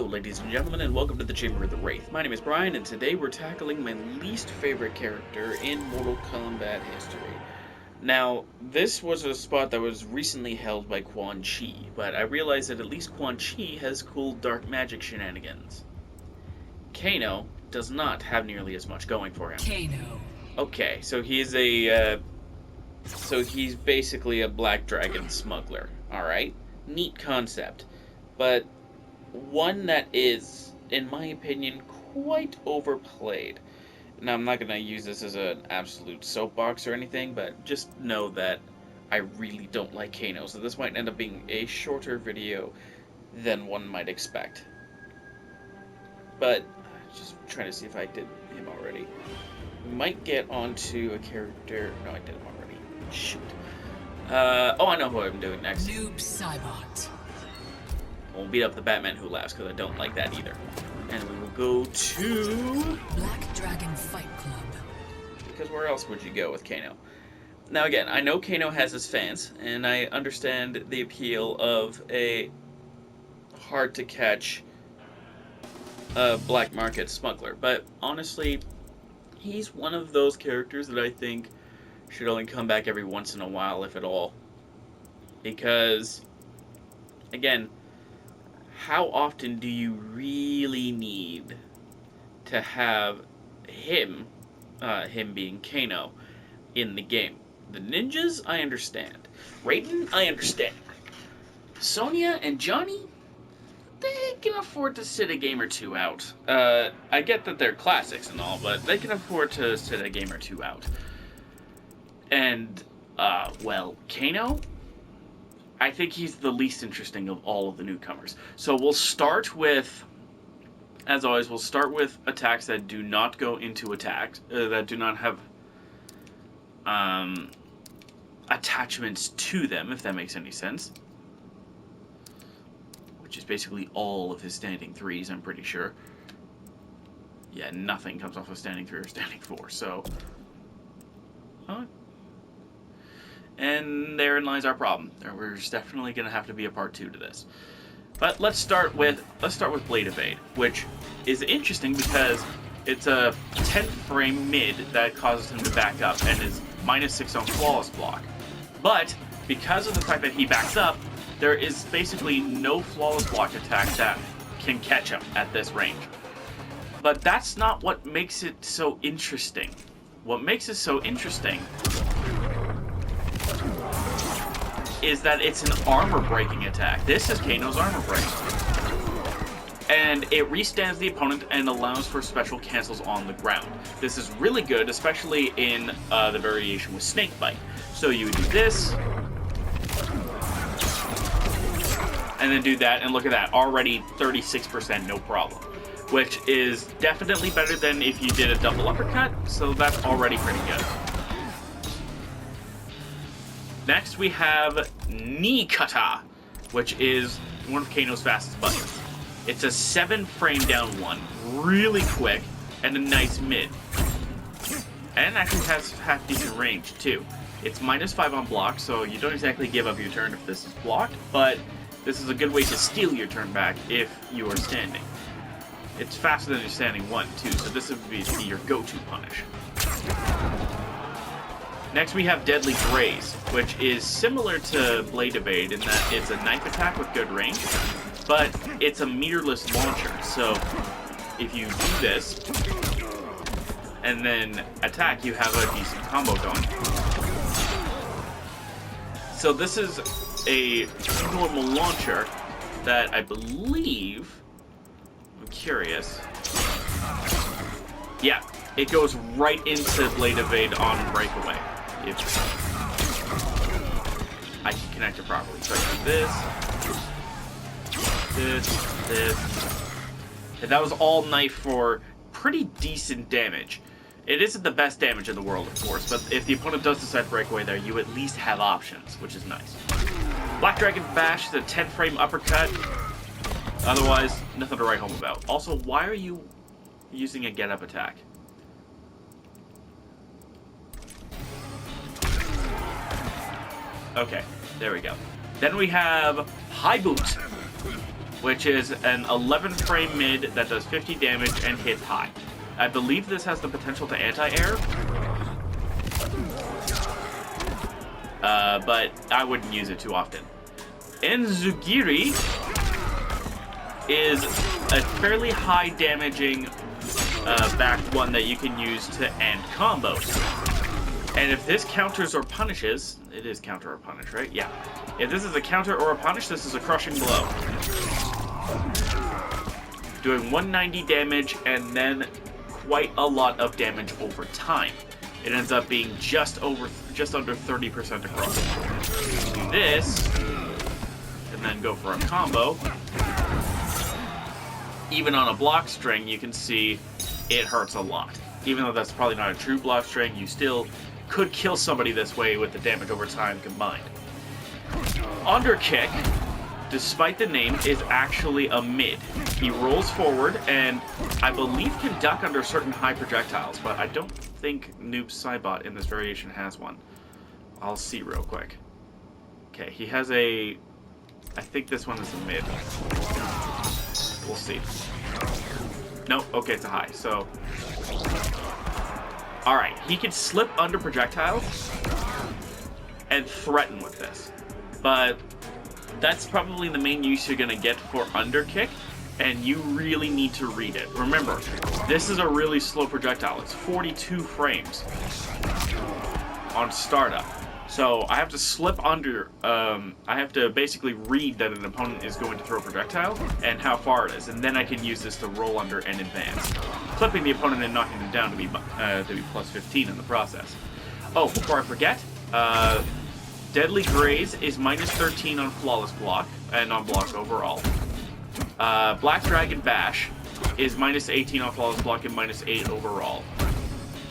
ladies and gentlemen, and welcome to the Chamber of the Wraith. My name is Brian, and today we're tackling my least favorite character in Mortal Kombat history. Now, this was a spot that was recently held by Quan Chi, but I realized that at least Quan Chi has cool dark magic shenanigans. Kano does not have nearly as much going for him. Kano. Okay, so he's basically a black dragon smuggler, alright? Neat concept, but one that is, in my opinion, quite overplayed. Now, I'm not going to use this as an absolute soapbox or anything, but just know that I really don't like Kano, so this might end up being a shorter video than one might expect. But, just trying to see if I did him already. We might get onto a character... No, I did him already. Shoot. Oh, I know who I'm doing next. Noob Saibot. We'll beat up the Batman Who Laughs, because I don't like that either. And we will go to... Black Dragon Fight Club. Because where else would you go with Kano? Now again, I know Kano has his fans, and I understand the appeal of a hard-to-catch black market smuggler, but honestly, he's one of those characters that I think should only come back every once in a while, if at all. Because, again, how often do you really need to have him being Kano, in the game? The ninjas, I understand. Raiden, I understand. Sonya and Johnny, they can afford to sit a game or two out. I get that they're classics and all, but they can afford to sit a game or two out. And, well, Kano, I think he's the least interesting of all of the newcomers. So we'll start with, as always, we'll start with attacks that do not go into attacks, that do not have attachments to them, if that makes any sense. Which is basically all of his standing threes, I'm pretty sure. Yeah, nothing comes off of standing 3 or standing 4, so... And therein lies our problem. There's definitely going to have to be a part 2 to this. But let's start with Blade Evade, which is interesting because it's a 10th frame mid that causes him to back up and is -6 on flawless block. But because of the fact that he backs up, there is basically no flawless block attack that can catch him at this range. But that's not what makes it so interesting. What makes it so interesting is that it's an armor-breaking attack. This is Kano's armor break. And it restands the opponent and allows for special cancels on the ground. This is really good, especially in the variation with Snakebite. So you do this, and then do that, and look at that, already 36%, no problem. Which is definitely better than if you did a double uppercut, so that's already pretty good. Next, we have Knee Kata, which is one of Kano's fastest buttons. It's a 7-frame down one, really quick, and a nice mid. And it actually has half-decent range, too. It's -5 on block, so you don't exactly give up your turn if this is blocked, but this is a good way to steal your turn back if you are standing. It's faster than your standing one, too, so this would be your go-to punish. Next, we have Deadly Graze, which is similar to Blade Evade in that it's a knife attack with good range, but it's a meterless launcher, so if you do this and then attack, you have a decent combo going. So this is a normal launcher that I believe... I'm curious. Yeah, it goes right into Blade Evade on breakaway. If I can connect it properly. So I do this. And that was all knife for pretty decent damage. It isn't the best damage in the world, of course, but if the opponent does decide to break away there, you at least have options, which is nice. Black Dragon Bash is a 10th frame uppercut. Otherwise, nothing to write home about. Also, why are you using a get-up attack? Okay, there we go. Then we have High Boot, which is an 11 frame mid that does 50 damage and hits high. I believe this has the potential to anti-air, but I wouldn't use it too often. Enzugiri is a fairly high damaging back one that you can use to end combos. And if this counters or punishes, it is counter or punish, right? Yeah. If this is a counter or a punish, this is a crushing blow. Doing 190 damage and then quite a lot of damage over time. It ends up being just under 30% across. Do this, and then go for a combo. Even on a block string, you can see it hurts a lot. Even though that's probably not a true block string, you still could kill somebody this way with the damage over time combined. Underkick, despite the name, is actually a mid. He rolls forward and I believe can duck under certain high projectiles, but I don't think Noob Saibot in this variation has one. I'll see real quick. Okay, he has a... I think this one is a mid. We'll see. Nope, okay, it's a high, so... Alright, he can slip under projectiles and threaten with this. But that's probably the main use you're going to get for underkick, and you really need to read it. Remember, this is a really slow projectile. It's 42 frames on startup. So I have to slip under, I have to basically read that an opponent is going to throw a projectile and how far it is, and then I can use this to roll under and advance. Clipping the opponent and knocking them down to be plus 15 in the process. Oh, before I forget, Deadly Graze is minus 13 on Flawless Block, and on block overall. Black Dragon Bash is minus 18 on Flawless Block and minus 8 overall.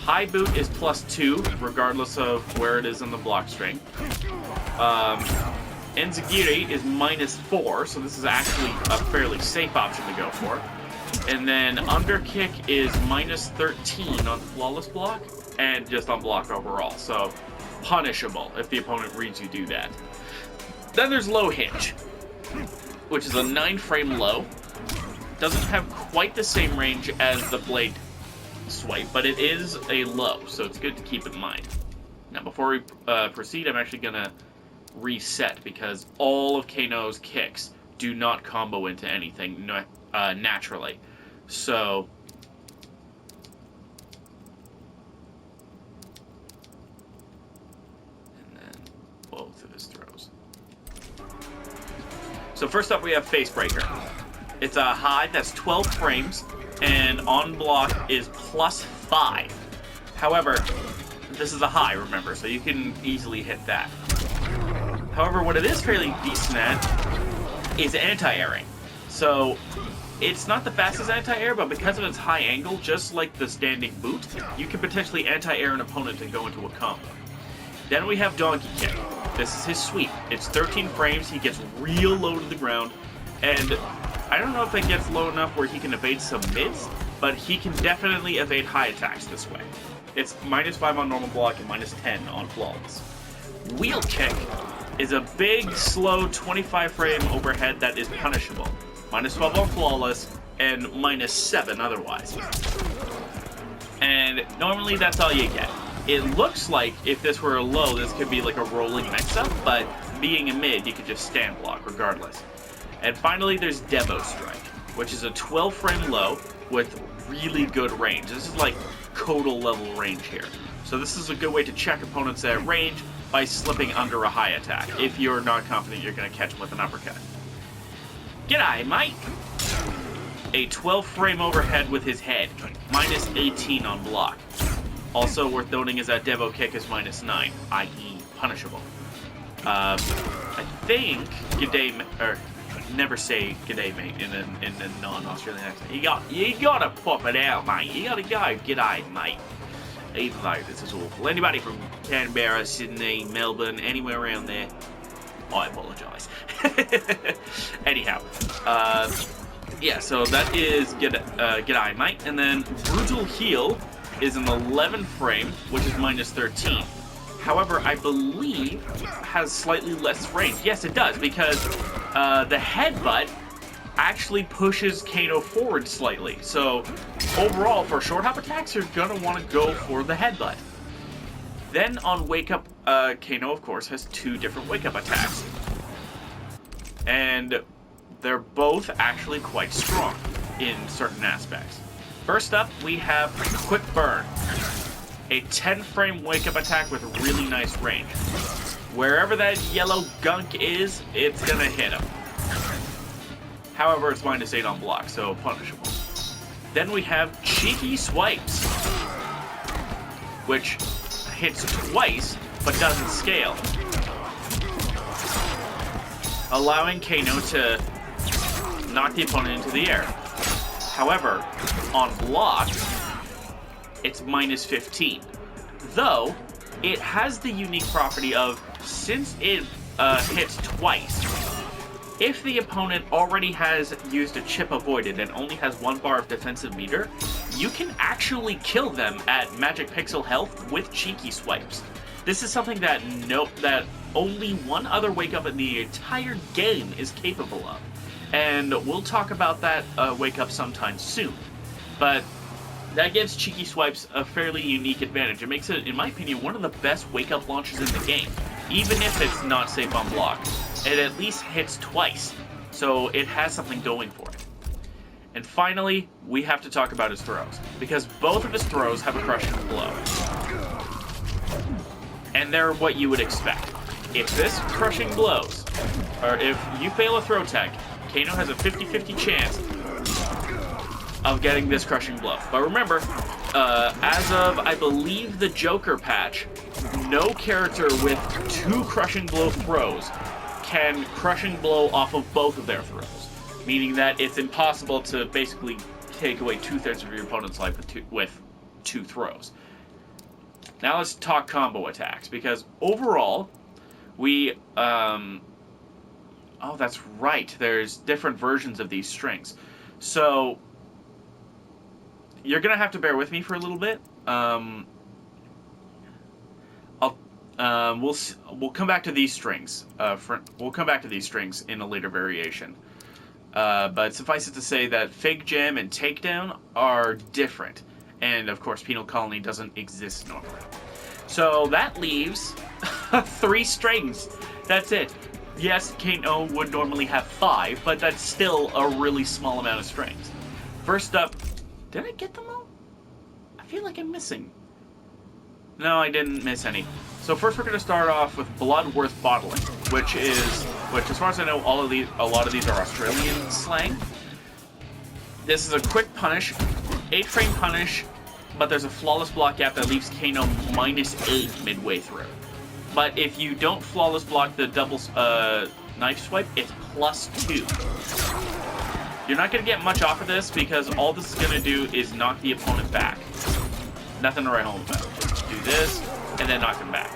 High Boot is plus 2, regardless of where it is on the block string. Enzugiri is minus 4, so this is actually a fairly safe option to go for. And then Underkick is minus 13 on Flawless Block, and just on block overall, so punishable if the opponent reads you do that. Then there's Low Hinge, which is a 9 frame low. Doesn't have quite the same range as the Blade Swipe, but it is a low, so it's good to keep in mind. Now, before we proceed, I'm actually going to reset, because all of Kano's kicks do not combo into anything naturally. So, and then both of his throws. So first up we have Face Breaker. It's a high that's 12 frames, and on block is plus 5. However, this is a high, remember, so you can easily hit that. However, what it is fairly decent at is anti-airing. So, it's not the fastest anti-air, but because of its high angle, just like the standing boot, you can potentially anti-air an opponent and go into a combo. Then we have Donkey Kick. This is his sweep. It's 13 frames, he gets real low to the ground, and I don't know if it gets low enough where he can evade some mids, but he can definitely evade high attacks this way. It's minus 5 on normal block and minus 10 on flawless. Wheel Kick is a big, slow 25 frame overhead that is punishable. Minus 12 on flawless and minus 7 otherwise. And normally that's all you get. It looks like if this were a low, this could be like a rolling mix-up, but being a mid, you could just stand block regardless. And finally, there's Devo Strike, which is a 12 frame low with really good range. This is like Kodal level range here. So this is a good way to check opponents at range by slipping under a high attack, if you're not confident you're going to catch them with an uppercut. G'day, mate! A 12 frame overhead with his head, minus 18 on block. Also worth noting is that Devo Kick is minus 9, i.e. punishable. I think G'day, or never say G'day, mate, in a non-Australian accent. You gotta pop it out, mate. You gotta go, G'day, mate. Even though this is awful. Anybody from Canberra, Sydney, Melbourne, anywhere around there, I apologise. Anyhow, yeah, so that is G'day, mate. And then Brutal Heal is an 11 frame, which is minus 13. However, I believe has slightly less range. Yes, it does, because the headbutt actually pushes Kano forward slightly. So overall, for short hop attacks, you're going to want to go for the headbutt. Then on Wake Up, Kano, of course, has 2 different Wake Up attacks. And they're both actually quite strong in certain aspects. First up, we have Quick Burn. A 10-frame Wake Up attack with really nice range. Wherever that yellow gunk is, it's going to hit him. However, it's -8 on block, so punishable. Then we have Cheeky Swipes, which hits twice, but doesn't scale, allowing Kano to knock the opponent into the air. However, on block, it's -15. Though, it has the unique property of, since it hits twice, if the opponent already has used a chip avoided and only has 1 bar of defensive meter, you can actually kill them at magic pixel health with Cheeky Swipes. This is something that only one other Wake Up in the entire game is capable of. And we'll talk about that Wake Up sometime soon. But that gives Cheeky Swipes a fairly unique advantage. It makes it, in my opinion, one of the best Wake Up launches in the game. Even if it's not safe on block, it at least hits twice. So it has something going for it. And finally, we have to talk about his throws. Because both of his throws have a crushing blow. And they're what you would expect. If this crushing blows, or if you fail a throw tech, Kano has a 50-50 chance of getting this crushing blow. But remember, as of, I believe, the Joker patch, no character with 2 crushing blow throws can crushing blow off of both of their throws. Meaning that it's impossible to basically take away 2/3 of your opponent's life with 2 throws. Now let's talk combo attacks, because overall, we, oh, that's right, there's different versions of these strings. So, you're going to have to bear with me for a little bit. We'll come back to these strings. We'll come back to these strings in a later variation. But suffice it to say that Fig Jam and Takedown are different. And, of course, Penal Colony doesn't exist normally. So that leaves 3 strings. That's it. Yes, Kano would normally have 5, but that's still a really small amount of strings. First up, did I get them all? I feel like I'm missing. No, I didn't miss any. So first we're going to start off with Blood Worth Bottling, which as far as I know, a lot of these are Australian slang. This is a quick punish, 8-frame punish, but there's a flawless block gap that leaves Kano -8 midway through. But if you don't flawless block the double knife swipe, it's +2. You're not going to get much off of this because all this is going to do is knock the opponent back. Nothing to write home about. Just do this, and then knock them back.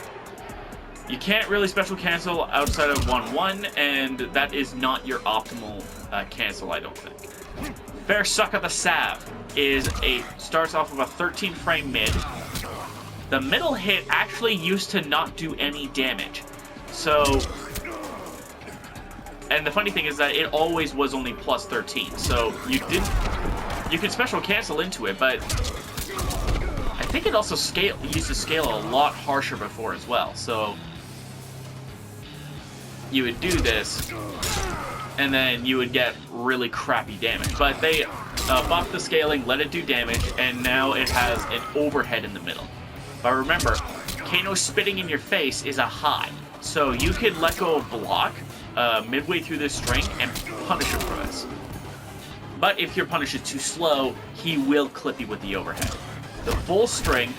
You can't really special cancel outside of 1-1, and that is not your optimal cancel, I don't think. Fair Suck of the Sav starts off of a 13-frame mid. The middle hit actually used to not do any damage. So, and the funny thing is that it always was only +13. So you could special cancel into it, but I think it also used to scale a lot harsher before as well. So you would do this, and then you would get really crappy damage. But they buffed the scaling, let it do damage, and now it has an overhead in the middle. But remember, Kano spitting in your face is a high, so you could let go of block midway through this string and punish him for this. But if your punish is too slow, he will clip you with the overhead. The full string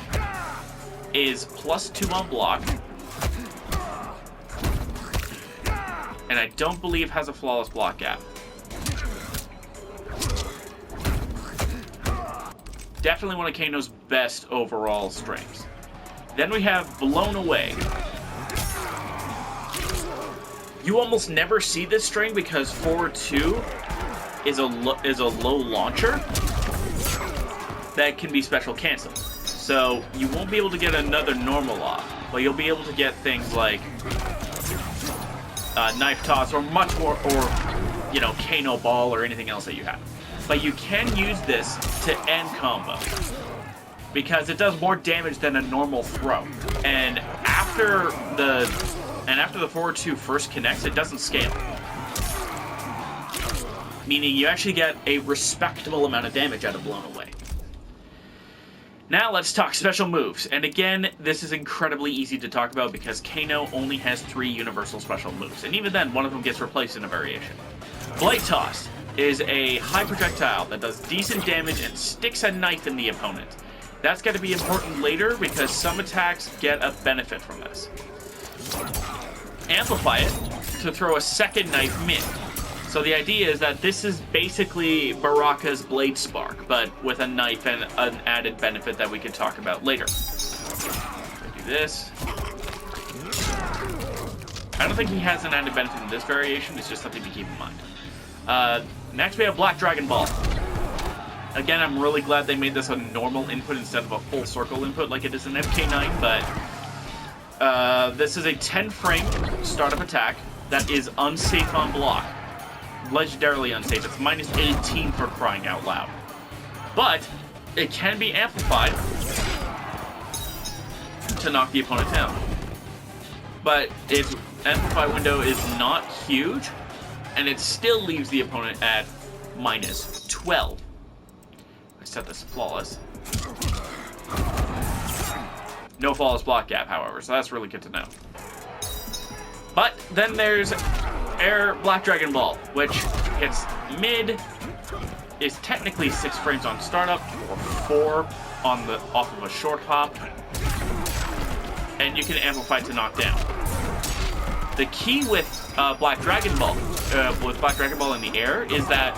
is +2 on block, and I don't believe has a flawless block gap. Definitely one of Kano's best overall strings. Then we have Blown Away. You almost never see this string because 4-2 is a low launcher that can be special canceled. So you won't be able to get another normal off, but you'll be able to get things like Knife Toss or much more, or you know, Kano Ball or anything else that you have. But you can use this to end combos, because it does more damage than a normal throw. And after the forward 2 first connects, it doesn't scale. Meaning you actually get a respectable amount of damage out of Blown Away. Now let's talk special moves. And again, this is incredibly easy to talk about because Kano only has 3 universal special moves. And even then, one of them gets replaced in a variation. Blade Toss is a high projectile that does decent damage and sticks a knife in the opponent. That's going to be important later because some attacks get a benefit from this. Amplify it to throw a second knife mid. So the idea is that this is basically Baraka's Blade Spark, but with a knife and an added benefit that we can talk about later. Do this. I don't think he has an added benefit in this variation, it's just something to keep in mind. Next we have Black Dragon Ball. Again, I'm really glad they made this a normal input instead of a full circle input like it is in FK9, but this is a 10-frame startup attack that is unsafe on block. Legendarily unsafe. It's minus 18 for crying out loud. But it can be amplified to knock the opponent down. But its amplify window is not huge, and it still leaves the opponent at minus 12. I set this flawless. No flawless block gap, however, so that's really good to know. But then there's Air Black Dragon Ball, which hits mid, is technically 6 frames on startup, or 4 on the off of a short hop, and you can amplify to knock down. The key with Black Dragon Ball in the air, is that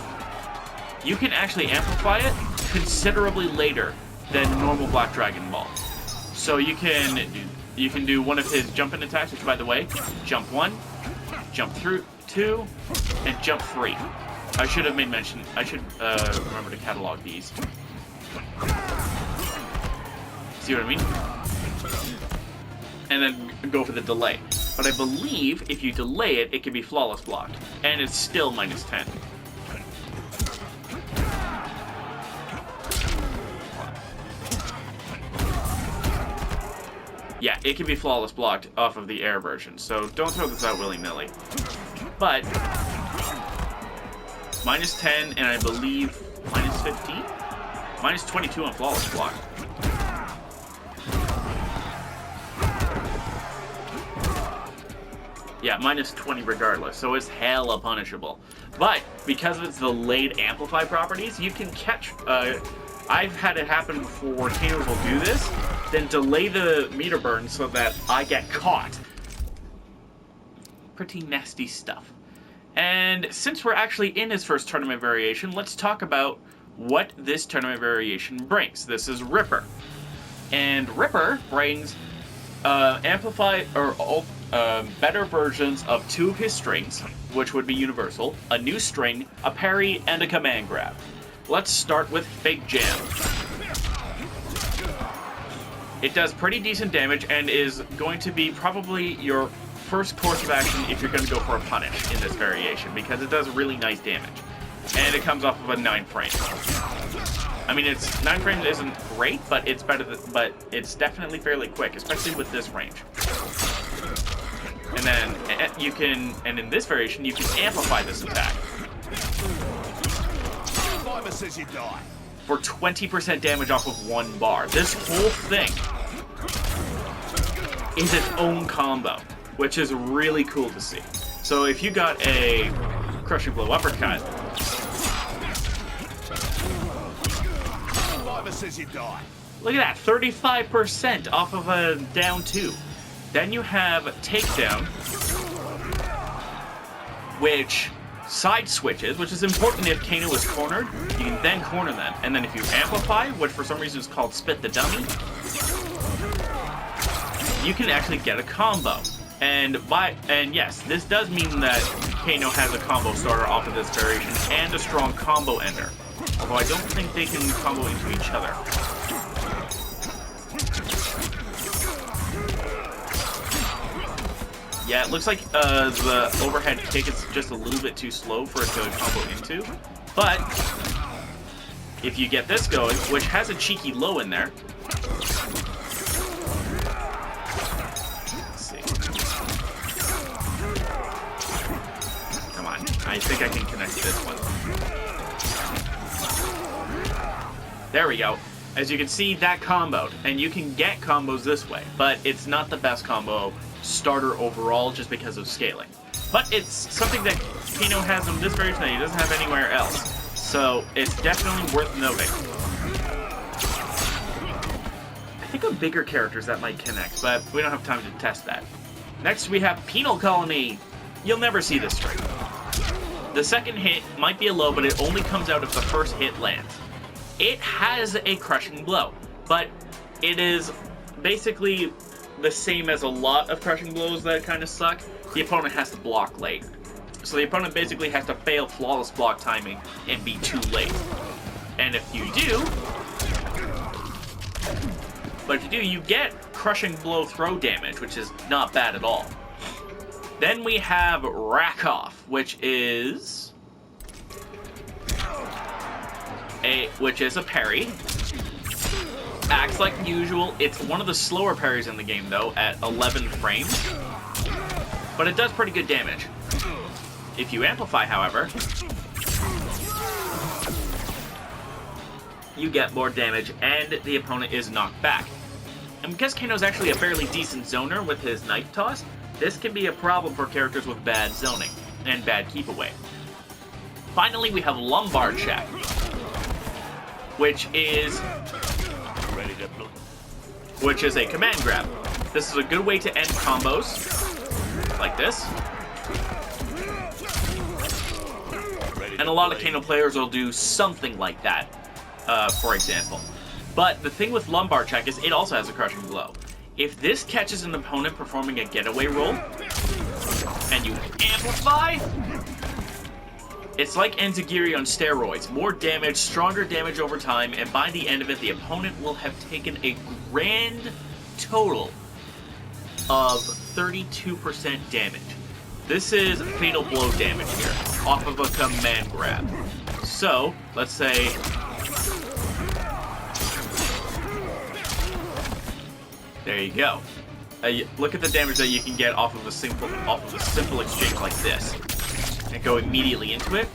you can actually amplify it considerably later than normal Black Dragon Ball. So you can do one of his jump-in attacks, which, by the way, jump 1, jump through 2, and jump 3. I should have made mention. I should remember to catalog these. See what I mean? And then go for the delay. But I believe if you delay it, it can be flawless blocked. And it's still minus 10. Yeah, it can be flawless blocked off of the air version, so don't throw this out willy-nilly. But minus 10 and I believe minus 15? Minus 22 on flawless block. Yeah, minus 20 regardless, so it's hella punishable. But because of its delayed amplify properties, you can catch... I've had it happen before where Kanos will do this, then delay the meter burn so that I get caught. Pretty nasty stuff. And since we're actually in his first tournament variation, let's talk about what this tournament variation brings. This is Ripper. And Ripper brings amplified or better versions of 2 of his strings, which would be universal, a new string, a parry, and a command grab. Let's start with Fake Jam. It does pretty decent damage and is going to be probably your first course of action if you're going to go for a punish in this variation, because it does really nice damage. And it comes off of a 9 frame. I mean, 9 frames isn't great, but it's better but it's definitely fairly quick, especially with this range. And then and in this variation, you can amplify this attack. For 20% damage off of 1 bar. This whole thing is its own combo, which is really cool to see. So if you got a Crushing Blow uppercut, look at that, 35% off of a down 2. Then you have Takedown, which side switches, which is important if Kano is cornered. You can then corner them. And then if you amplify, which for some reason is called Spit the Dummy, you can actually get a combo. And yes, this does mean that Kano has a combo starter off of this variation and a strong combo ender. Although I don't think they can combo into each other. Yeah, it looks like the overhead kick is just a little bit too slow for it to combo into. But if you get this going, which has a cheeky low in there. Let's see. Come on. I think I can connect this one. There we go. As you can see, that comboed. And you can get combos this way, but it's not the best combo starter overall just because of scaling. But it's something that Kano has on this version that he doesn't have anywhere else. So it's definitely worth noting. I think of bigger characters that might connect, but we don't have time to test that. Next we have Penal Colony. You'll never see this string. The second hit might be a low, but it only comes out if the first hit lands. It has a crushing blow, but it is basically the same as a lot of crushing blows that kind of suck. The opponent has to block late. So the opponent basically has to fail flawless block timing and be too late. And if you do, you get crushing blow throw damage, which is not bad at all. Then we have Rack Off, which is a parry. Acts like usual. It's one of the slower parries in the game, though, at 11 frames. But it does pretty good damage. If you amplify, however, you get more damage, and the opponent is knocked back. And because Kano's actually a fairly decent zoner with his knife toss, this can be a problem for characters with bad zoning and bad keep away. Finally, we have Lumbar Check, which is a command grab. This is a good way to end combos, like this. And a lot of Kano players will do something like that, for example. But the thing with Lumbar Check is it also has a crushing blow. If this catches an opponent performing a getaway roll, and you amplify, it's like Enzigiri on steroids. More damage, stronger damage over time, and by the end of it, the opponent will have taken a grand total of 32% damage. This is fatal blow damage here, off of a command grab. So, let's say there you go. Look at the damage that you can get off of a simple exchange like this. And go immediately into it.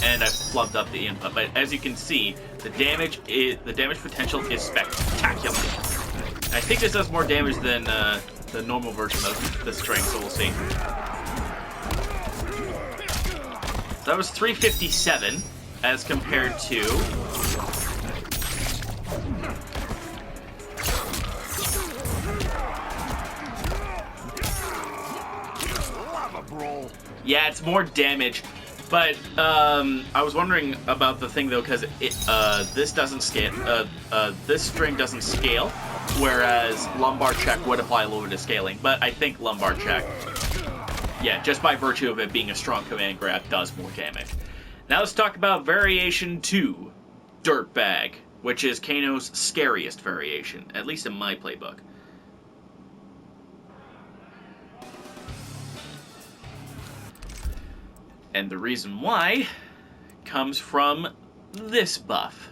And I've flubbed up the input, but as you can see, the damage potential is spectacular. And I think this does more damage than the normal version of the string, so we'll see. So that was 357 as compared to yeah, it's more damage, but I was wondering about the thing though, because this doesn't scale. This string doesn't scale, whereas Lumbar Check would apply a little bit of scaling. But I think Lumbar Check, yeah, just by virtue of it being a strong command grab, does more damage. Now let's talk about Variation 2, Dirtbag, which is Kano's scariest variation, at least in my playbook. And the reason why comes from this buff.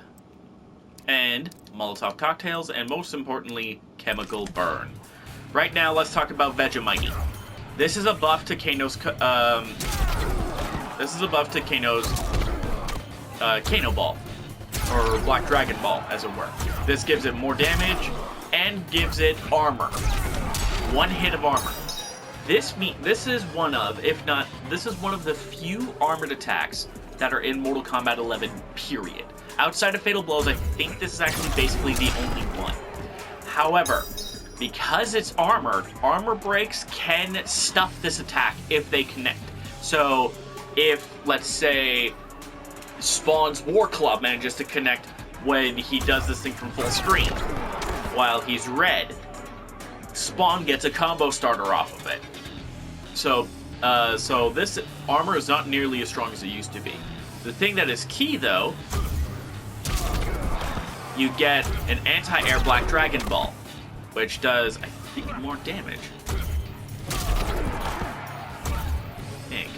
And Molotov cocktails, and most importantly, chemical burn. Right now, let's talk about Vegemite. This is a buff to Kano's Kano Ball, or Black Dragon Ball, as it were. This gives it more damage and gives it armor. One hit of armor. This is one of the few armored attacks that are in Mortal Kombat 11, period. Outside of Fatal Blows, I think this is actually basically the only one. However, because it's armored, armor breaks can stuff this attack if they connect. So, if, let's say, Spawn's War Club manages to connect when he does this thing from full screen, while he's red, Spawn gets a combo starter off of it. So this armor is not nearly as strong as it used to be. The thing that is key, though, you get an anti-air Black Dragon Ball. which does, I think, more damage. I think.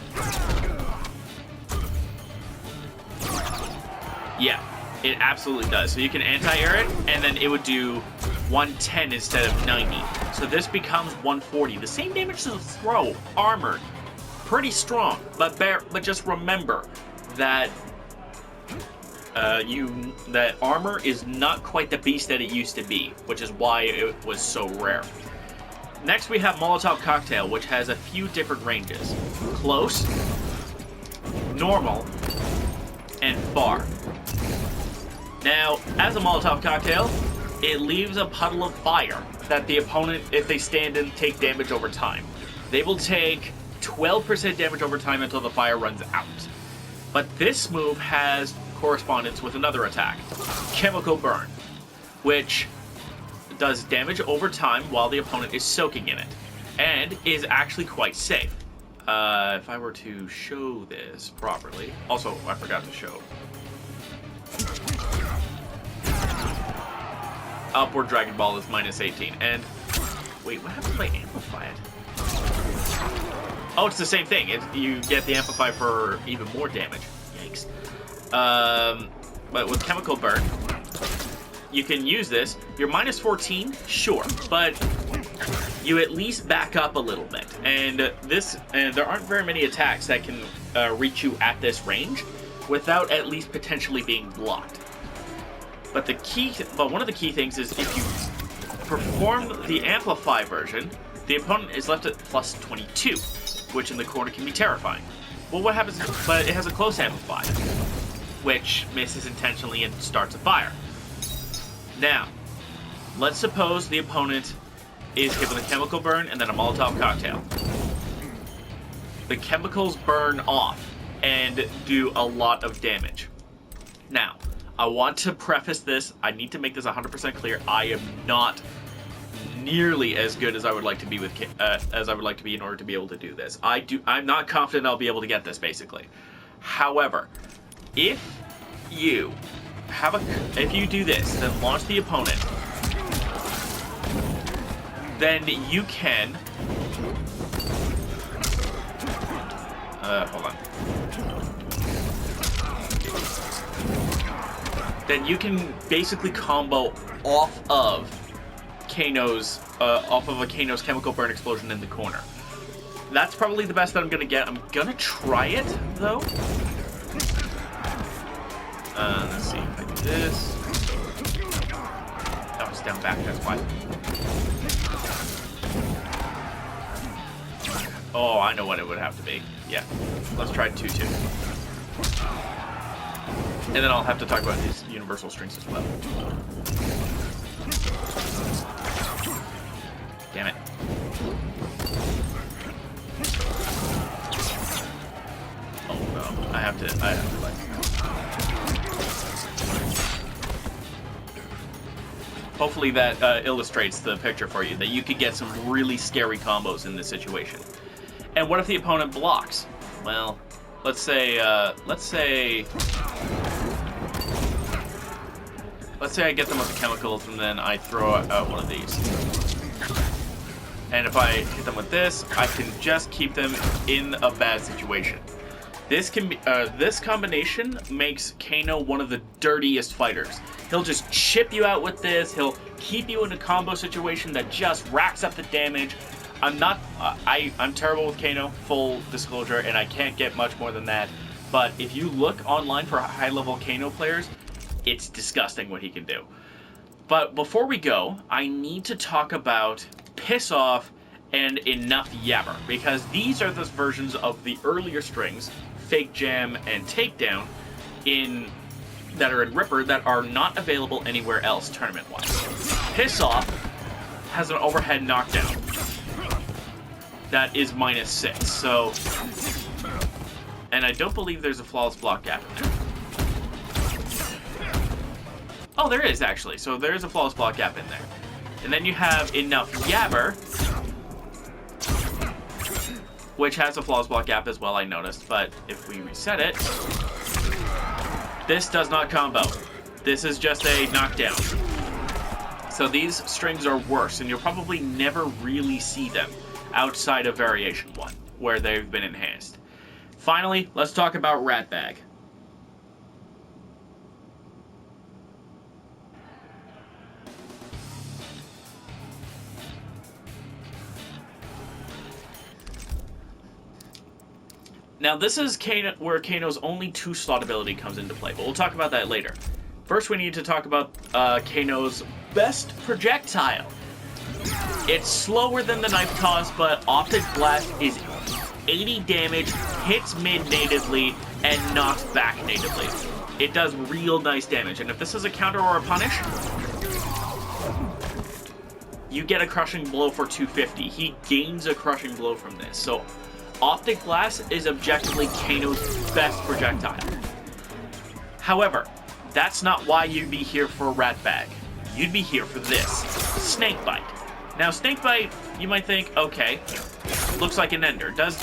Yeah, it absolutely does. So you can anti-air it, and then it would do 110 instead of 90. So this becomes 140. The same damage as a throw, armored. Pretty strong, but just remember that that armor is not quite the beast that it used to be, which is why it was so rare. Next we have Molotov Cocktail, which has a few different ranges. Close, normal, and far. Now, as a Molotov Cocktail, it leaves a puddle of fire that the opponent, if they stand in, take damage over time. They will take 12% damage over time until the fire runs out. But this move has correspondence with another attack, Chemical Burn, which does damage over time while the opponent is soaking in it, and is actually quite safe. If I were to show this properly... Also, I forgot to show. Upward Dragon Ball is minus 18, and... Wait, what happens if I amplify it? Oh, it's the same thing. You get the Amplify for even more damage. Yikes. But with Chemical Burn, you can use this. You're minus 14, sure, but you at least back up a little bit. And there aren't very many attacks that can reach you at this range without at least potentially being blocked. But one of the key things is if you perform the Amplify version, the opponent is left at plus 22, which in the corner can be terrifying. Well, what happens? But it has a close Amplify, which misses intentionally and starts a fire. Now, let's suppose the opponent is hit with a Chemical Burn and then a Molotov Cocktail. The chemicals burn off and do a lot of damage. Now, I want to preface this. I need to make this 100% clear. I am not nearly as good as I would like to be in order to be able to do this. I'm not confident I'll be able to get this, basically. However, if you do this, then launch the opponent, then you can hold on. Then you can basically combo off of a Kano's Chemical Burn explosion in the corner. That's probably the best that I'm gonna get. I'm gonna try it though. Let's see if I do this. Oh, it's down back, that's why. Oh, I know what it would have to be. Yeah. Let's try 2-2. And then I'll have to talk about these universal strings as well. Damn it. Oh no, I have to like... Hopefully that illustrates the picture for you, that you could get some really scary combos in this situation. And what if the opponent blocks? Well, let's say I get them with the chemicals and then I throw out one of these. And if I hit them with this, I can just keep them in a bad situation. This combination makes Kano one of the dirtiest fighters. He'll just chip you out with this. He'll keep you in a combo situation that just racks up the damage. I'm terrible with Kano, full disclosure, and I can't get much more than that. But if you look online for high-level Kano players, it's disgusting what he can do. But before we go, I need to talk about Piss Off and Enough Yammer, because these are the versions of the earlier strings, Fake Jam and Takedown, that are in Ripper that are not available anywhere else tournament-wise. Piss Off has an overhead knockdown that is minus 6, so... And I don't believe there's a flawless block gap in there. Oh, there is, actually. So there is a flawless block gap in there. And then you have Enough Yammer, which has a flawless block gap as well, I noticed. But if we reset it, this does not combo. This is just a knockdown. So these strings are worse, and you'll probably never really see them outside of Variation 1, where they've been enhanced. Finally, let's talk about Ratbag. Now, this is where Kano's only 2-slot ability comes into play, but we'll talk about that later. First, we need to talk about Kano's best projectile. It's slower than the Knife Toss, but Optic Blast is 80 damage, hits mid natively, and knocks back natively. It does real nice damage, and if this is a counter or a punish, you get a Crushing Blow for 250. He gains a Crushing Blow from this, so Optic Blast is objectively Kano's best projectile. However, that's not why you'd be here for Ratbag. You'd be here for this, Snakebite. Now, Snakebite, you might think, okay, looks like an Ender. Does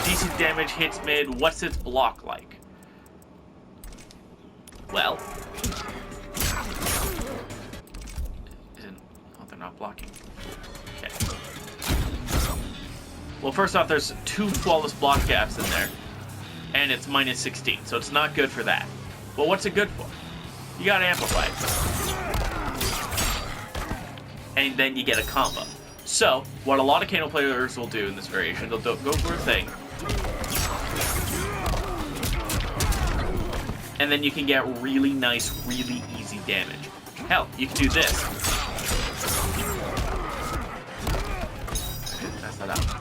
decent damage, hits mid, what's its block like? Well, oh, they're not blocking. Okay. Well, first off, there's 2 flawless block gaps in there, and it's minus 16, so it's not good for that. Well, what's it good for? You got Amplify. And then you get a combo. So, what a lot of Kano players will do in this variation, they'll go for a thing, and then you can get really nice, really easy damage. Hell, you can do this. That's not out.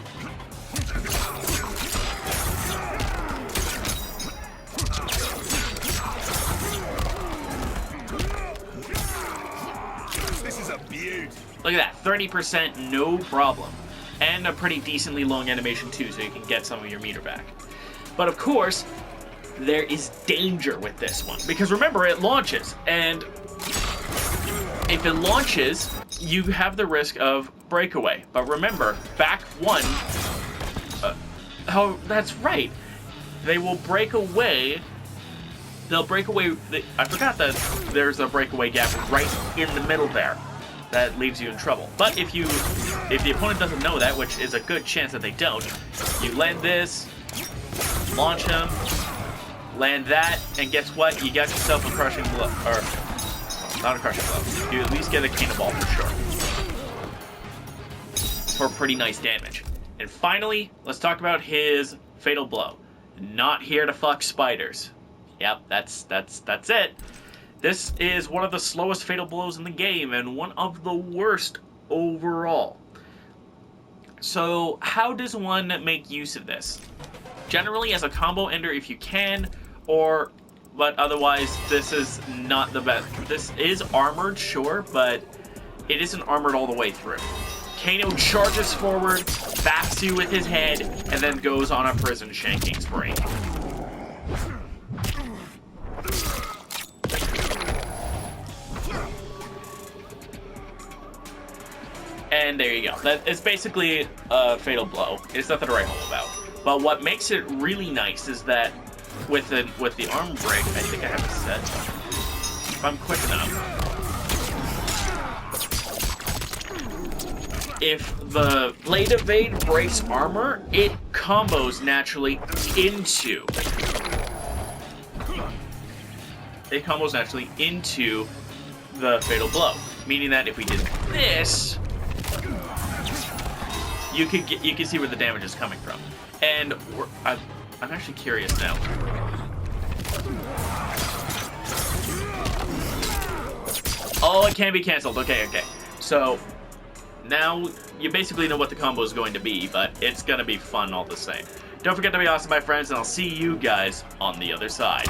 Look at that, 30%, no problem. And a pretty decently long animation too, so you can get some of your meter back. But of course, there is danger with this one. Because remember, it launches. And if it launches, you have the risk of breakaway. But remember, back 1... oh, that's right. They will break away... They'll break away... I forgot that there's a breakaway gap right in the middle there. That leaves you in trouble. But if the opponent doesn't know that, which is a good chance that they don't, you land this, launch him, land that, and guess what? You got yourself a Crushing Blow. Or, not a Crushing Blow. You at least get a Cannonball for sure. For pretty nice damage. And finally, let's talk about his Fatal Blow. Not here to fuck spiders. Yep, that's it. This is one of the slowest Fatal Blows in the game, and one of the worst overall. So, how does one make use of this? Generally as a combo ender if you can, but otherwise this is not the best. This is armored, sure, but it isn't armored all the way through. Kano charges forward, backs you with his head, and then goes on a prison shanking spree. And there you go. It's basically a Fatal Blow. It's nothing to write home about. But what makes it really nice is that with the arm break, I think I have it set. If I'm quick enough. If the Blade Evade breaks armor, it combos naturally into. It combos naturally into the Fatal Blow. Meaning that if we did this, you can see where the damage is coming from. And I'm actually curious now. Oh, it can be canceled. Okay. So now you basically know what the combo is going to be, but it's going to be fun all the same. Don't forget to be awesome, my friends, and I'll see you guys on the other side.